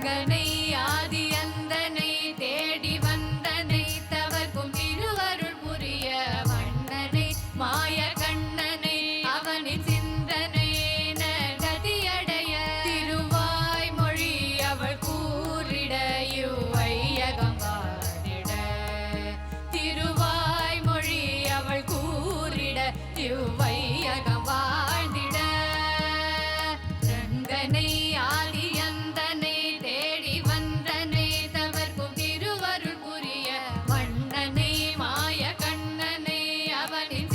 ரங்கனை ஆதி அந்தனை தேடி வந்தனை தவர்க்கும் திருவருள் புரிய வண்ணனை மாய கண்ணனை அவனின் சிந்தனை நகதியடைய திருவாய் மொழி அவள் கூறிட வையகம் வாழிட திருவாய் மொழி அவள் கூறிட வையகம் வாழ்ந்திட ரங்கனை ஆதி அந்தனை தேடி வந்தனை தவர்க்கும் திருவருள் புரிய வண்ணனை மாய கண்ணனை அவனின்